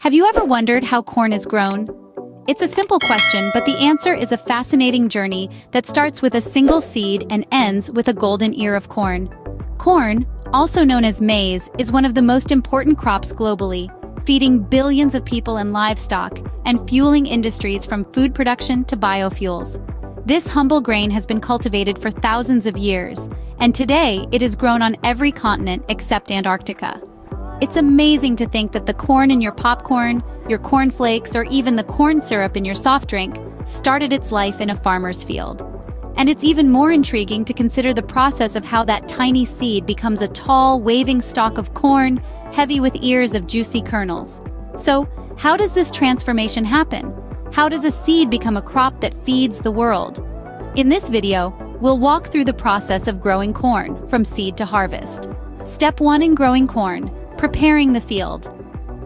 Have you ever wondered how corn is grown? It's a simple question, but the answer is a fascinating journey that starts with a single seed and ends with a golden ear of corn. Corn, also known as maize, is one of the most important crops globally, feeding billions of people and livestock and fueling industries from food production to biofuels. This humble grain has been cultivated for thousands of years, and today it is grown on every continent except Antarctica. It's amazing to think that the corn in your popcorn, your cornflakes, or even the corn syrup in your soft drink started its life in a farmer's field. And it's even more intriguing to consider the process of how that tiny seed becomes a tall, waving stalk of corn, heavy with ears of juicy kernels. So, how does this transformation happen? How does a seed become a crop that feeds the world? In this video, we'll walk through the process of growing corn, from seed to harvest. Step 1 in growing corn: preparing the field.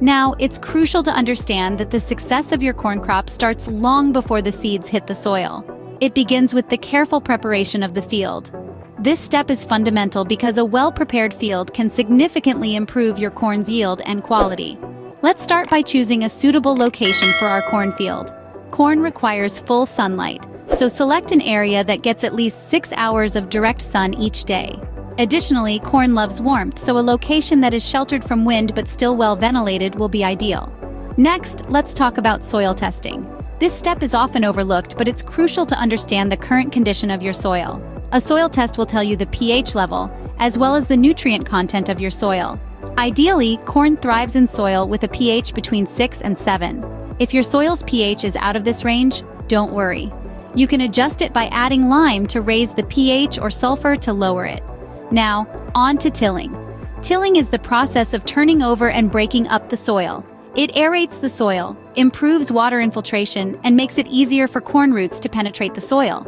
Now, it's crucial to understand that the success of your corn crop starts long before the seeds hit the soil. It begins with the careful preparation of the field. This step is fundamental because a well-prepared field can significantly improve your corn's yield and quality. Let's start by choosing a suitable location for our cornfield. Corn requires full sunlight, so select an area that gets at least 6 hours of direct sun each day. Additionally, corn loves warmth, so a location that is sheltered from wind but still well ventilated will be ideal. Next, let's talk about soil testing. This step is often overlooked, but it's crucial to understand the current condition of your soil. A soil test will tell you the pH level, as well as the nutrient content of your soil. Ideally, corn thrives in soil with a pH between 6 and 7. If your soil's pH is out of this range, don't worry. You can adjust it by adding lime to raise the pH or sulfur to lower it. Now, on to tilling. Tilling is the process of turning over and breaking up the soil. It aerates the soil, improves water infiltration, and makes it easier for corn roots to penetrate the soil.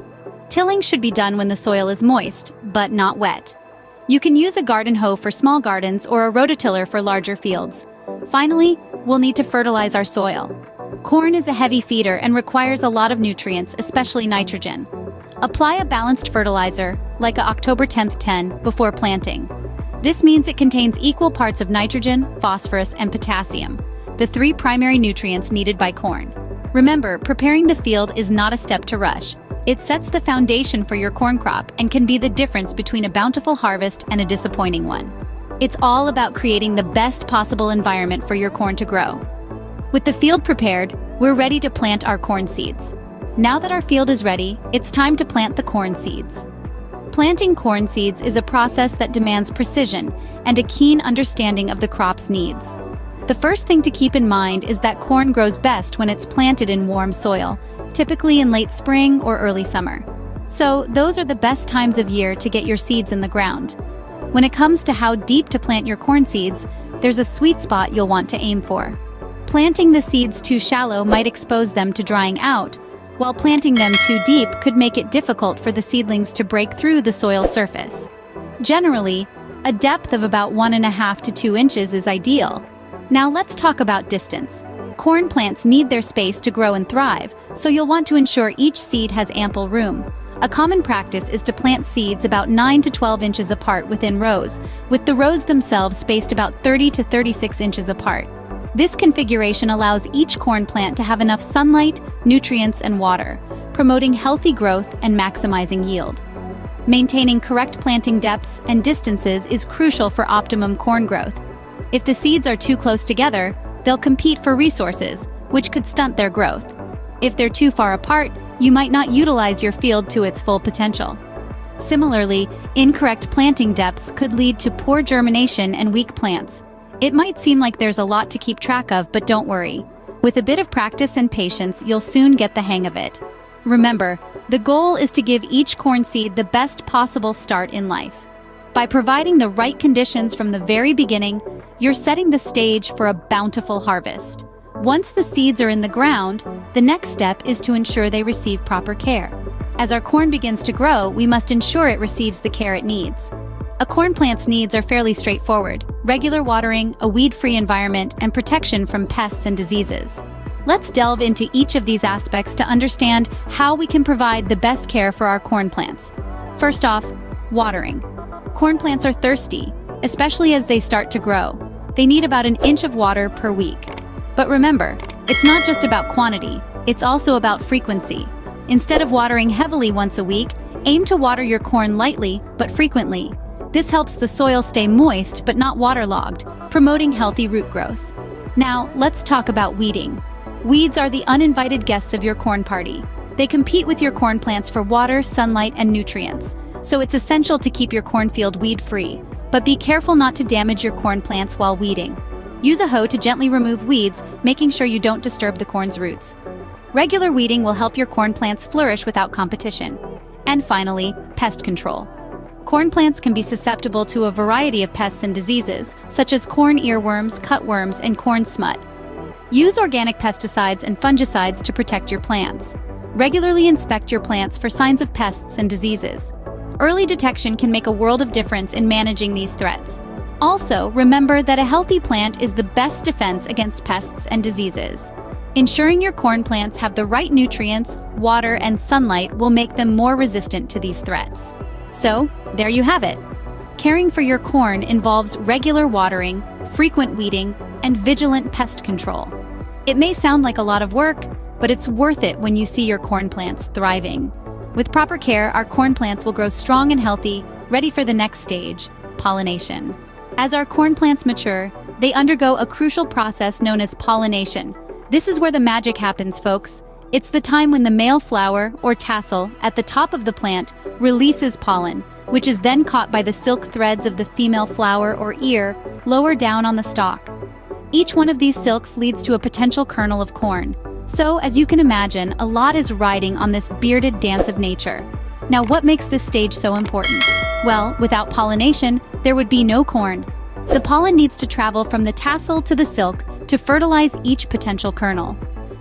Tilling should be done when the soil is moist, but not wet. You can use a garden hoe for small gardens or a rototiller for larger fields. Finally, we'll need to fertilize our soil. Corn is a heavy feeder and requires a lot of nutrients, especially nitrogen. Apply a balanced fertilizer, like a October 10th 10, before planting. This means it contains equal parts of nitrogen, phosphorus, and potassium, the 3 primary nutrients needed by corn. Remember, preparing the field is not a step to rush. It sets the foundation for your corn crop and can be the difference between a bountiful harvest and a disappointing one. It's all about creating the best possible environment for your corn to grow. With the field prepared, we're ready to plant our corn seeds. Now that our field is ready, it's time to plant the corn seeds. Planting corn seeds is a process that demands precision and a keen understanding of the crop's needs. The first thing to keep in mind is that corn grows best when it's planted in warm soil, typically in late spring or early summer. So, those are the best times of year to get your seeds in the ground. When it comes to how deep to plant your corn seeds, there's a sweet spot you'll want to aim for. Planting the seeds too shallow might expose them to drying out, while planting them too deep could make it difficult for the seedlings to break through the soil surface. Generally, a depth of about 1.5 to 2 inches is ideal. Now let's talk about distance. Corn plants need their space to grow and thrive, so you'll want to ensure each seed has ample room. A common practice is to plant seeds about 9 to 12 inches apart within rows, with the rows themselves spaced about 30 to 36 inches apart. This configuration allows each corn plant to have enough sunlight, nutrients, and water, promoting healthy growth and maximizing yield. Maintaining correct planting depths and distances is crucial for optimum corn growth. If the seeds are too close together, they'll compete for resources, which could stunt their growth. If they're too far apart, you might not utilize your field to its full potential. Similarly, incorrect planting depths could lead to poor germination and weak plants. It might seem like there's a lot to keep track of, but don't worry. With a bit of practice and patience, you'll soon get the hang of it. Remember, the goal is to give each corn seed the best possible start in life. By providing the right conditions from the very beginning, you're setting the stage for a bountiful harvest. Once the seeds are in the ground, the next step is to ensure they receive proper care. As our corn begins to grow, we must ensure it receives the care it needs. A corn plant's needs are fairly straightforward: regular watering, a weed-free environment, and protection from pests and diseases. Let's delve into each of these aspects to understand how we can provide the best care for our corn plants. First off, watering. Corn plants are thirsty, especially as they start to grow. They need about an inch of water per week. But remember, it's not just about quantity, it's also about frequency. Instead of watering heavily once a week, aim to water your corn lightly but frequently. This helps the soil stay moist but not waterlogged, promoting healthy root growth. Now, let's talk about weeding. Weeds are the uninvited guests of your corn party. They compete with your corn plants for water, sunlight, and nutrients, so it's essential to keep your cornfield weed-free. But be careful not to damage your corn plants while weeding. Use a hoe to gently remove weeds, making sure you don't disturb the corn's roots. Regular weeding will help your corn plants flourish without competition. And finally, pest control. Corn plants can be susceptible to a variety of pests and diseases, such as corn earworms, cutworms, and corn smut. Use organic pesticides and fungicides to protect your plants. Regularly inspect your plants for signs of pests and diseases. Early detection can make a world of difference in managing these threats. Also, remember that a healthy plant is the best defense against pests and diseases. Ensuring your corn plants have the right nutrients, water, and sunlight will make them more resistant to these threats. So, there you have it. Caring for your corn involves regular watering, frequent weeding, and vigilant pest control. It may sound like a lot of work, but it's worth it when you see your corn plants thriving. With proper care, our corn plants will grow strong and healthy, ready for the next stage, pollination. As our corn plants mature, they undergo a crucial process known as pollination. This is where the magic happens, folks. It's the time when the male flower, or tassel, at the top of the plant releases pollen, which is then caught by the silk threads of the female flower or ear lower down on the stalk. Each one of these silks leads to a potential kernel of corn. So, as you can imagine, a lot is riding on this bearded dance of nature. Now, what makes this stage so important? Well, without pollination, there would be no corn. The pollen needs to travel from the tassel to the silk to fertilize each potential kernel.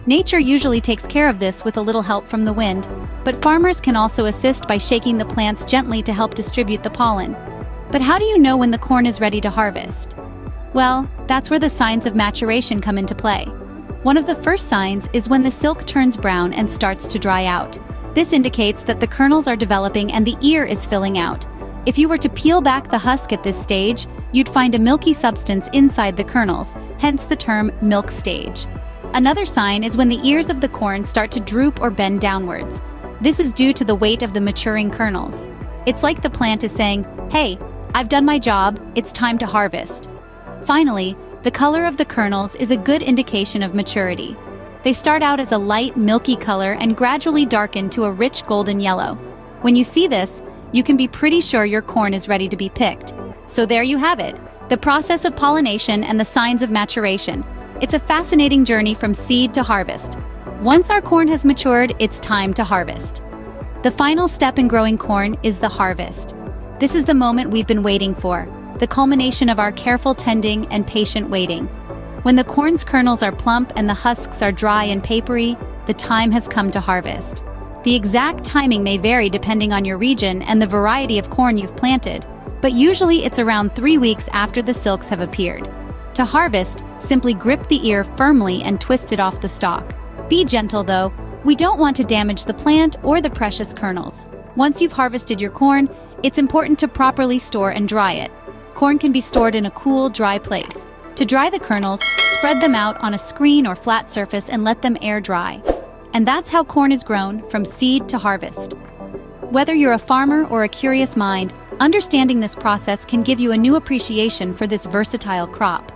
Nature usually takes care of this with a little help from the wind, but farmers can also assist by shaking the plants gently to help distribute the pollen. But how do you know when the corn is ready to harvest? Well, that's where the signs of maturation come into play. One of the first signs is when the silk turns brown and starts to dry out. This indicates that the kernels are developing and the ear is filling out. If you were to peel back the husk at this stage, you'd find a milky substance inside the kernels, hence the term milk stage. Another sign is when the ears of the corn start to droop or bend downwards. This is due to the weight of the maturing kernels. It's like the plant is saying, "Hey, I've done my job, it's time to harvest." Finally, the color of the kernels is a good indication of maturity. They start out as a light, milky color and gradually darken to a rich golden yellow. When you see this, you can be pretty sure your corn is ready to be picked. So there you have it, the process of pollination and the signs of maturation. It's a fascinating journey from seed to harvest. Once our corn has matured, it's time to harvest. The final step in growing corn is the harvest. This is the moment we've been waiting for, the culmination of our careful tending and patient waiting. When the corn's kernels are plump and the husks are dry and papery, the time has come to harvest. The exact timing may vary depending on your region and the variety of corn you've planted, but usually it's around 3 weeks after the silks have appeared. To harvest, simply grip the ear firmly and twist it off the stalk. Be gentle though, we don't want to damage the plant or the precious kernels. Once you've harvested your corn, it's important to properly store and dry it. Corn can be stored in a cool, dry place. To dry the kernels, spread them out on a screen or flat surface and let them air dry. And that's how corn is grown, from seed to harvest. Whether you're a farmer or a curious mind, understanding this process can give you a new appreciation for this versatile crop.